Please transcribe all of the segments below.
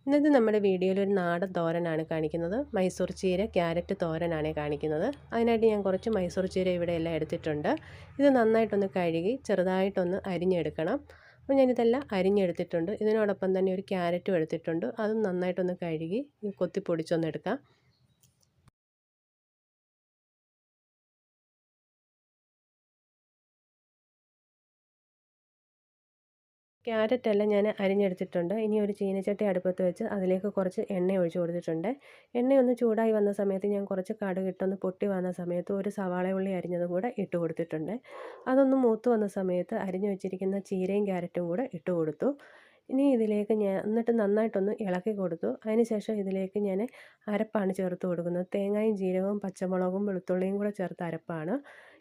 ഇന്നത്തെ നമ്മുടെ വീഡിയോയിൽ ഒരു നാടൻ തോരനാണ് കാണിക്കുന്നത്. മൈസൂർ ചീര ക്യാരറ്റ് തോരനാണ് കാണിക്കുന്നത്. അതിനായിട്ട് ഞാൻ കുറച്ച് മൈസൂർ ചീര ഇവിടെ എല്ലാം എടുത്തിട്ടുണ്ട്. ഇത് നന്നായിട്ടൊന്ന് കഴുകി ചെറുതായിട്ടൊന്ന് അരിഞ്ഞെടുക്കണം. അപ്പോൾ ഞാനിതെല്ലാം അരിഞ്ഞെടുത്തിട്ടുണ്ട്. ഇതിനോടൊപ്പം തന്നെ ഒരു ക്യാരറ്റും എടുത്തിട്ടുണ്ട്. അതും നന്നായിട്ടൊന്ന് കഴുകി കൊത്തി പൊടിച്ചൊന്നെടുക്കാം. ക്യാരറ്റെല്ലാം ഞാൻ അരിഞ്ഞെടുത്തിട്ടുണ്ട്. ഇനി ഒരു ചീനച്ചട്ടി അടുപ്പത്ത് വെച്ച് അതിലേക്ക് കുറച്ച് എണ്ണ ഒഴിച്ച് കൊടുത്തിട്ടുണ്ട്. എണ്ണയൊന്ന് ചൂടായി വന്ന സമയത്ത് ഞാൻ കുറച്ച് കടുകിട്ടൊന്ന് പൊട്ടി വന്ന സമയത്ത് ഒരു സവാള ഉള്ളി അരിഞ്ഞതും കൂടെ ഇട്ട് കൊടുത്തിട്ടുണ്ട്. അതൊന്ന് മൂത്ത് വന്ന സമയത്ത് അരിഞ്ഞു വെച്ചിരിക്കുന്ന ചീരയും ക്യാരറ്റും കൂടെ ഇട്ട് കൊടുത്തു. ഇനി ഇതിലേക്ക് ഞാൻ എന്നിട്ട് നന്നായിട്ടൊന്ന് ഇളക്കി കൊടുത്തു. അതിനുശേഷം ഇതിലേക്ക് ഞാൻ അരപ്പാണ് ചേർത്ത് കൊടുക്കുന്നത്. തേങ്ങയും ജീരകവും പച്ചമുളകും വെളുത്തുള്ളിയും കൂടെ ചേർത്ത് അരപ്പാണ്.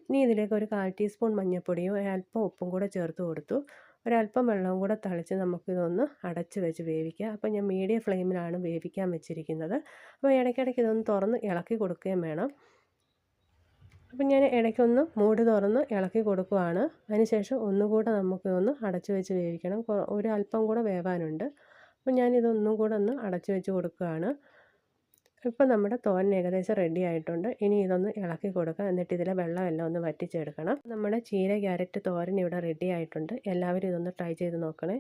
ഇനി ഇതിലേക്ക് ഒരു 1/4 ടീസ്പൂൺ മഞ്ഞൾപ്പൊടിയും ഒരല്പം ഉപ്പും കൂടെ ചേർത്ത് കൊടുത്തു. ഒരല്പം വെള്ളവും കൂടെ തളിച്ച് നമുക്കിതൊന്ന് അടച്ച് വെച്ച് വേവിക്കാം. അപ്പോൾ ഞാൻ മീഡിയം ഫ്ലെയിമിലാണ് വേവിക്കാൻ വെച്ചിരിക്കുന്നത്. അപ്പോൾ ഇടയ്ക്കിടയ്ക്ക് ഇതൊന്ന് തുറന്ന് ഇളക്കി കൊടുക്കുകയും വേണം. അപ്പം ഞാൻ ഇടയ്ക്കൊന്ന് മൂടി തുറന്ന് ഇളക്കി കൊടുക്കുവാണ്. അതിനുശേഷം ഒന്നുകൂടെ നമുക്കിതൊന്ന് അടച്ച് വെച്ച് വേവിക്കണം. ഒരു അല്പം കൂടെ വേവാനുണ്ട്. അപ്പോൾ ഞാനിതൊന്നും കൂടെ ഒന്ന് അടച്ച് വെച്ച് കൊടുക്കുകയാണ്. ഇപ്പം നമ്മുടെ തോരൻ ഏകദേശം റെഡി ആയിട്ടുണ്ട്. ഇനി ഇതൊന്ന് ഇളക്കി കൊടുക്കാം. എന്നിട്ട് ഇതിലെ വെള്ളമെല്ലാം ഒന്ന് വറ്റിച്ചെടുക്കണം. നമ്മുടെ ചീര ക്യാരറ്റ് തോരൻ ഇവിടെ റെഡി ആയിട്ടുണ്ട്. എല്ലാവരും ഇതൊന്ന് ട്രൈ ചെയ്ത് നോക്കണേ.